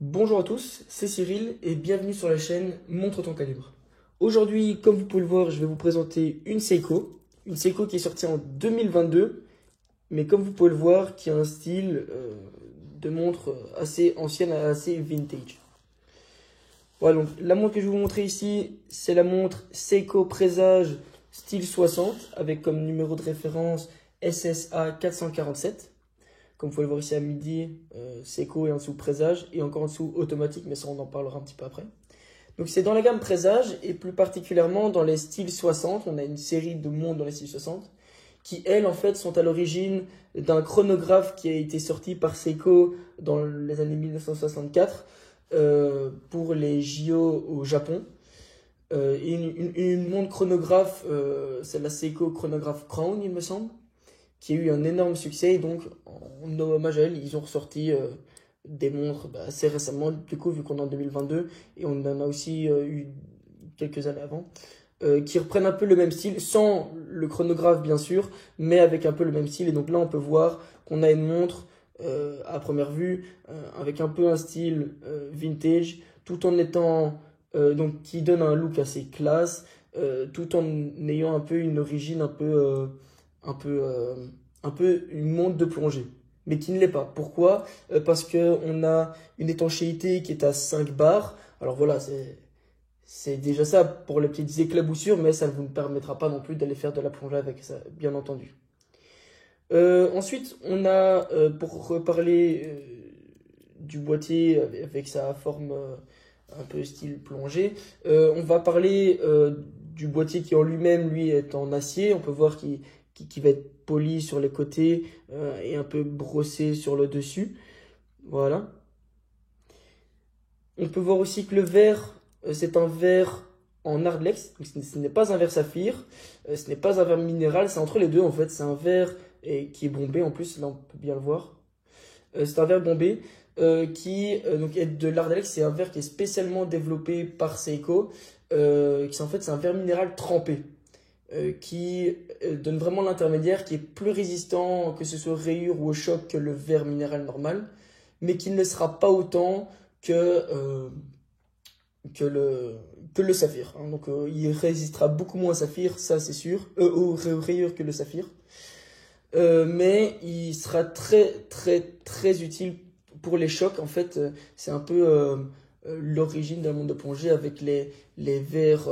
Bonjour à tous, c'est Cyril et bienvenue sur la chaîne Montre ton calibre. Aujourd'hui, comme vous pouvez le voir, je vais vous présenter une Seiko qui est sortie en 2022, mais comme vous pouvez le voir, qui a un style de montre assez ancienne, assez vintage. Voilà, donc la montre que je vais vous montrer ici, c'est la montre Seiko Presage style 60 avec comme numéro de référence SSA 447. Comme vous pouvez le voir ici à midi, Seiko et en dessous Presage et encore en dessous automatique, mais ça on en parlera un petit peu après. Donc c'est dans la gamme Presage et plus particulièrement dans les styles 60. On a une série de montres dans les styles 60 qui elles en fait sont à l'origine d'un chronographe qui a été sorti par Seiko dans les années 1964 pour les JO au Japon. Une montre chronographe, c'est la Seiko Chronograph Crown il me semble, qui a eu un énorme succès. Et donc, en hommage à elle, ils ont ressorti des montres assez récemment, du coup, vu qu'on est en 2022, et on en a aussi eu quelques années avant, qui reprennent un peu le même style, sans le chronographe bien sûr, mais avec un peu le même style. Et donc là, on peut voir qu'on a une montre, à première vue, avec un peu un style vintage, tout en étant, donc qui donne un look assez classe, tout en ayant un peu une origine un peu une montre de plongée, mais qui ne l'est pas. Pourquoi? Parce qu'on a une étanchéité qui est à 5 bars. Alors voilà, c'est déjà ça pour les petites éclaboussures, mais ça ne vous permettra pas non plus d'aller faire de la plongée avec ça, bien entendu. Ensuite, on a, pour reparler du boîtier avec sa forme un peu style plongée, on va parler du boîtier qui en lui-même, lui, est en acier. On peut voir qu'il qui va être poli sur les côtés et un peu brossé sur le dessus. Voilà. On peut voir aussi que le verre, c'est un verre en Ardlex. Ce n'est pas un verre saphir, ce n'est pas un verre minéral, c'est entre les deux en fait. C'est un verre qui est bombé en plus, là on peut bien le voir. C'est un verre bombé qui donc est de l'Ardlex. C'est un verre qui est spécialement développé par Seiko. En fait, c'est un verre minéral trempé. Qui donne vraiment l'intermédiaire, qui est plus résistant que ce soit aux rayures ou au choc que le verre minéral normal, mais qui ne le sera pas autant que le saphir. Hein. Donc il résistera beaucoup moins au saphir, ça c'est sûr, aux rayures que le saphir. Mais il sera très très très utile pour les chocs. En fait, c'est un peu l'origine d'un monde de plongée avec les verres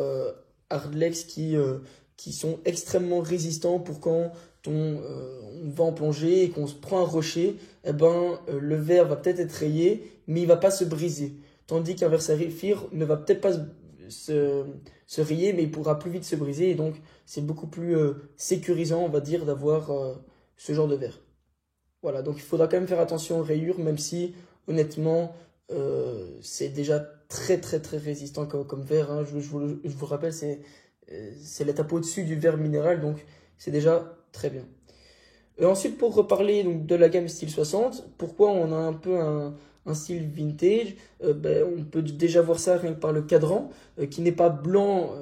Ardlex qui sont extrêmement résistants pour quand on va en plongée et qu'on se prend un rocher, eh ben, le verre va peut-être être rayé, mais il va pas se briser. Tandis qu'un verre saphir ne va peut-être pas se rayer, mais il pourra plus vite se briser. Et donc, c'est beaucoup plus sécurisant, on va dire, d'avoir ce genre de verre. Voilà, donc il faudra quand même faire attention aux rayures, même si, honnêtement, c'est déjà très très très résistant comme verre. Hein. Je vous rappelle, c'est l'étape au-dessus du verre minéral, donc c'est déjà très bien. Ensuite, pour reparler donc, de la gamme style 60, pourquoi on a un peu un style vintage, on peut déjà voir ça rien que par le cadran, qui n'est pas blanc,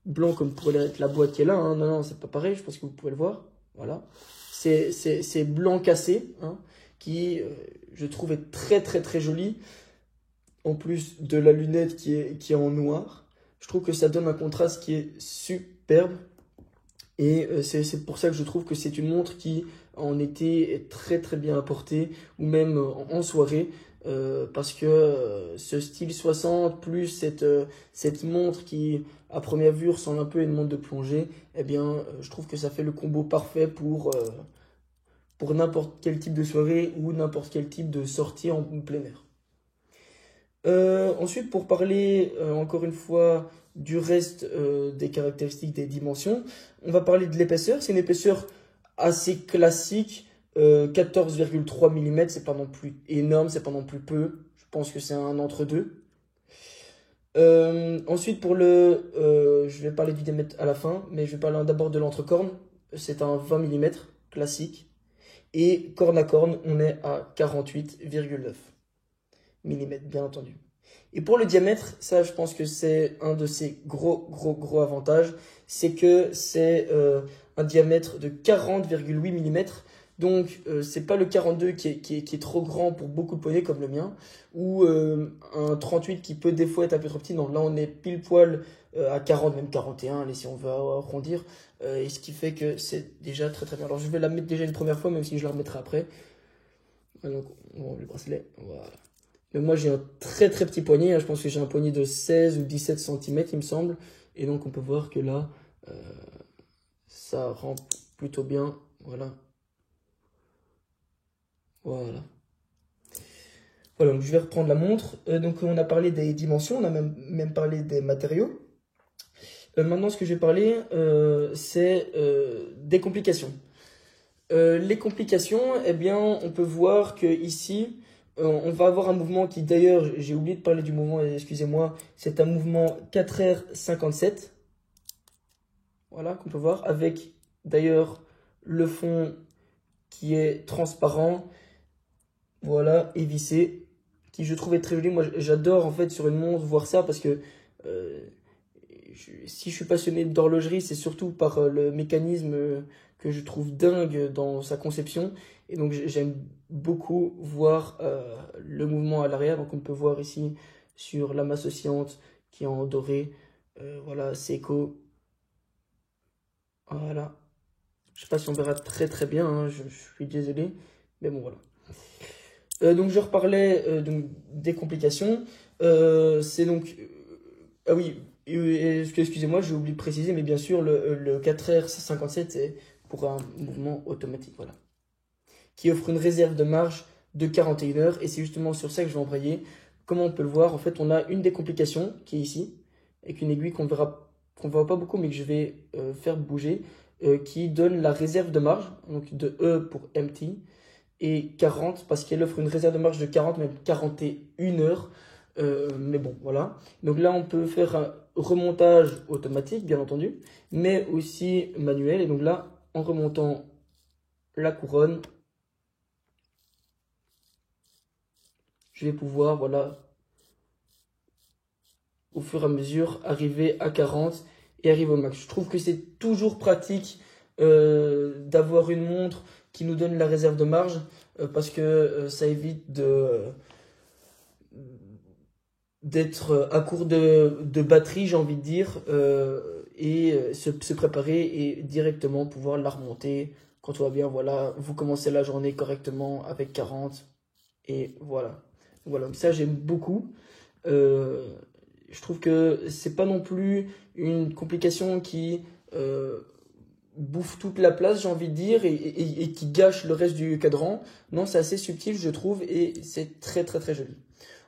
blanc comme pourrait être la boîte qui est là. Hein. Non, non, c'est pas pareil, je pense que vous pouvez le voir. Voilà. C'est blanc cassé, hein, qui, je trouve, est très très très joli. En plus de la lunette qui est en noir. Je trouve que ça donne un contraste qui est superbe. Et c'est pour ça que je trouve que c'est une montre qui, en été, est très très bien apportée, ou même en soirée, parce que ce style 60, plus cette montre qui, à première vue, ressemble un peu à une montre de plongée, eh bien, je trouve que ça fait le combo parfait pour n'importe quel type de soirée ou n'importe quel type de sortie en plein air. Ensuite, pour parler encore une fois du reste des caractéristiques des dimensions, on va parler de l'épaisseur. C'est une épaisseur assez classique, 14,3 mm. C'est pas non plus énorme, c'est pas non plus peu. Je pense que c'est un entre-deux. Ensuite, je vais parler du diamètre à la fin, mais je vais parler d'abord de l'entrecorne. C'est un 20 mm classique. Et corne à corne, on est à 48,9 mm, bien entendu. Et pour le diamètre, ça je pense que c'est un de ses gros avantages, c'est que c'est un diamètre de 40,8 mm, Donc, c'est pas le 42 qui est trop grand pour beaucoup de poneys comme le mien, ou un 38 qui peut des fois être un peu trop petit. Non, là, on est pile poil à 40, même 41, allez, si on veut arrondir. Et ce qui fait que c'est déjà très très bien. Alors, je vais la mettre déjà une première fois, même si je la remettrai après. Donc, on le bracelet, voilà. Mais moi, j'ai un très très petit poignet, hein. Je pense que j'ai un poignet de 16 ou 17 centimètres, il me semble. Et donc, on peut voir que là, ça rentre plutôt bien. Voilà. Voilà. Voilà, donc je vais reprendre la montre. Donc, on a parlé des dimensions, on a même parlé des matériaux. Maintenant, ce que je vais parler, c'est des complications. Les complications, eh bien, on peut voir que ici, on va avoir un mouvement qui, d'ailleurs, j'ai oublié de parler du mouvement, excusez-moi, c'est un mouvement 4R57, voilà, qu'on peut voir, avec d'ailleurs le fond qui est transparent, voilà, et vissé, qui je trouvais très joli. Moi, j'adore en fait sur une montre voir ça parce que euh, si je suis passionné d'horlogerie, c'est surtout par le mécanisme que je trouve dingue dans sa conception. Et donc j'aime beaucoup voir le mouvement à l'arrière. Donc on peut voir ici sur la masse oscillante qui est en doré. Voilà, Seiko. Voilà. Je sais pas si on verra très très bien, hein, je suis désolé. Mais bon, voilà. Donc je reparlais donc, des complications. C'est donc... ah oui, excusez-moi, j'ai oublié de préciser, mais bien sûr, le 4R57 est pour un mouvement automatique, voilà. Qui offre une réserve de marge de 41 heures, et c'est justement sur ça que je vais embrayer. Comme on peut le voir, en fait, on a une des complications, qui est ici, avec une aiguille qu'on voit pas beaucoup, mais que je vais faire bouger, qui donne la réserve de marge, donc de E pour empty, et 40 parce qu'elle offre une réserve de marge de 40, même 41 heures. Mais bon, voilà. Donc là, on peut faire un remontage automatique, bien entendu, mais aussi manuel. Et donc là, en remontant la couronne, je vais pouvoir, voilà, au fur et à mesure, arriver à 40 et arriver au max. Je trouve que c'est toujours pratique d'avoir une montre qui nous donne la réserve de marge parce que ça évite d'être à court de batterie, j'ai envie de dire, et se préparer et directement pouvoir la remonter quand tout va bien. Voilà, vous commencez la journée correctement avec 40 et voilà. Voilà, donc ça j'aime beaucoup. Euh, je trouve que c'est pas non plus une complication qui bouffe toute la place, j'ai envie de dire, et qui gâche le reste du cadran. Non, c'est assez subtil, je trouve, et c'est très très très joli.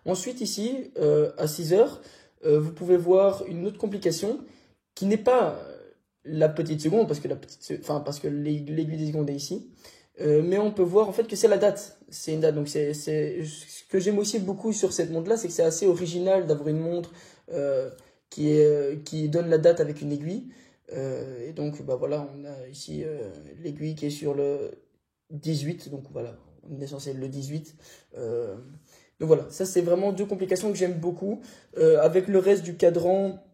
Ensuite, ici, à 6 heures, vous pouvez voir une autre complication qui n'est pas la petite seconde, parce que parce que l'aiguille des secondes est ici. Mais on peut voir en fait que c'est la date. C'est une date. Donc ce que j'aime aussi beaucoup sur cette montre-là, c'est que c'est assez original d'avoir une montre qui donne la date avec une aiguille. Et donc bah voilà, on a ici l'aiguille qui est sur le 18. Donc voilà, on est censé être le 18. Donc voilà, ça c'est vraiment deux complications que j'aime beaucoup. Avec le reste du cadran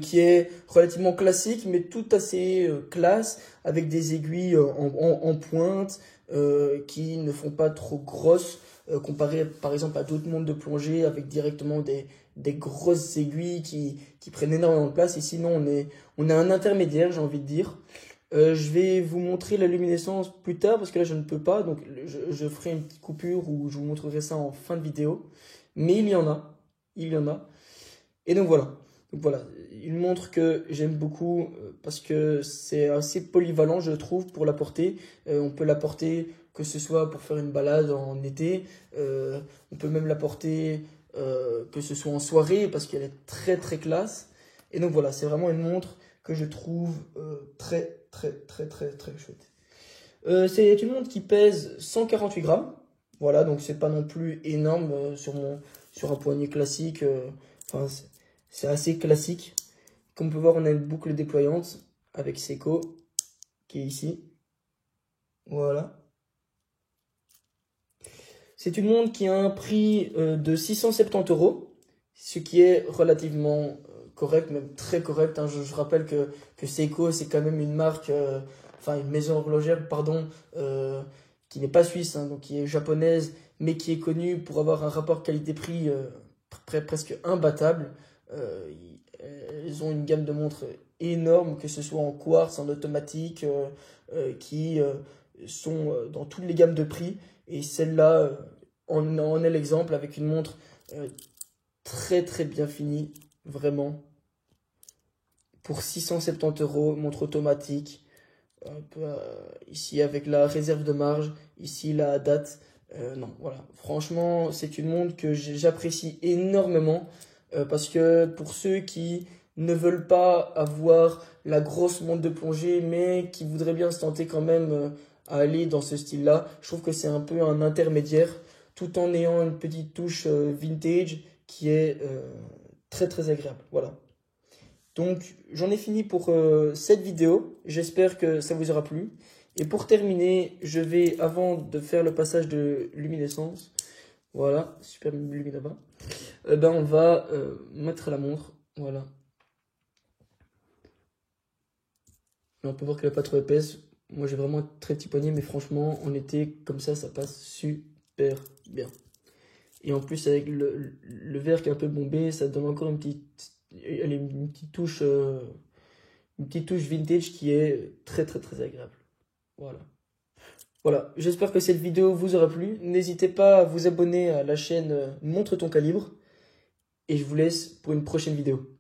qui est relativement classique, mais tout assez classe, avec des aiguilles en pointe qui ne font pas trop grosses, comparé par exemple à d'autres montres de plongée avec directement des grosses aiguilles qui prennent énormément de place. Ici, non, on est un intermédiaire, j'ai envie de dire. Je vais vous montrer la luminescence plus tard parce que là je ne peux pas, donc je ferai une petite coupure où je vous montrerai ça en fin de vidéo. Mais il y en a. Et donc voilà. Donc voilà, une montre que j'aime beaucoup parce que c'est assez polyvalent, je trouve, pour la porter. On peut la porter que ce soit pour faire une balade en été, on peut même la porter que ce soit en soirée parce qu'elle est très très classe. Et donc voilà, c'est vraiment une montre que je trouve très très très très très chouette. C'est une montre qui pèse 148 grammes. Voilà, donc c'est pas non plus énorme sur un poignet classique. Enfin, c'est assez classique. Comme on peut voir, on a une boucle déployante avec Seiko qui est ici. Voilà. C'est une montre qui a un prix de 670 euros, ce qui est relativement correct, même très correct, hein. Je rappelle que Seiko, c'est quand même une marque enfin une maison horlogère, pardon, qui n'est pas suisse, hein, donc qui est japonaise, mais qui est connue pour avoir un rapport qualité-prix presque imbattable. Elles ont une gamme de montres énorme, que ce soit en quartz, en automatique, qui sont dans toutes les gammes de prix. Et celle-là en est l'exemple avec une montre très très bien finie, vraiment. Pour 670 euros, montre automatique. Ici avec la réserve de marge, ici la date. Non, voilà. Franchement, c'est une montre que j'apprécie énormément parce que pour ceux qui ne veulent pas avoir la grosse montre de plongée, mais qui voudraient bien se tenter quand même à aller dans ce style-là, je trouve que c'est un peu un intermédiaire, tout en ayant une petite touche vintage qui est très très agréable. Voilà. Donc, j'en ai fini pour cette vidéo. J'espère que ça vous aura plu. Et pour terminer, je vais, avant de faire le passage de luminescence, voilà, super lumineux là-bas, ben on va mettre la montre, voilà. Et on peut voir qu'elle n'est pas trop épaisse. Moi, j'ai vraiment un très petit poignet, mais franchement, en été, comme ça passe super bien. Et en plus, avec le verre qui est un peu bombé, ça donne encore une petite touche vintage qui est très très très agréable. Voilà. Voilà, j'espère que cette vidéo vous aura plu. N'hésitez pas à vous abonner à la chaîne Montre ton calibre. Et je vous laisse pour une prochaine vidéo.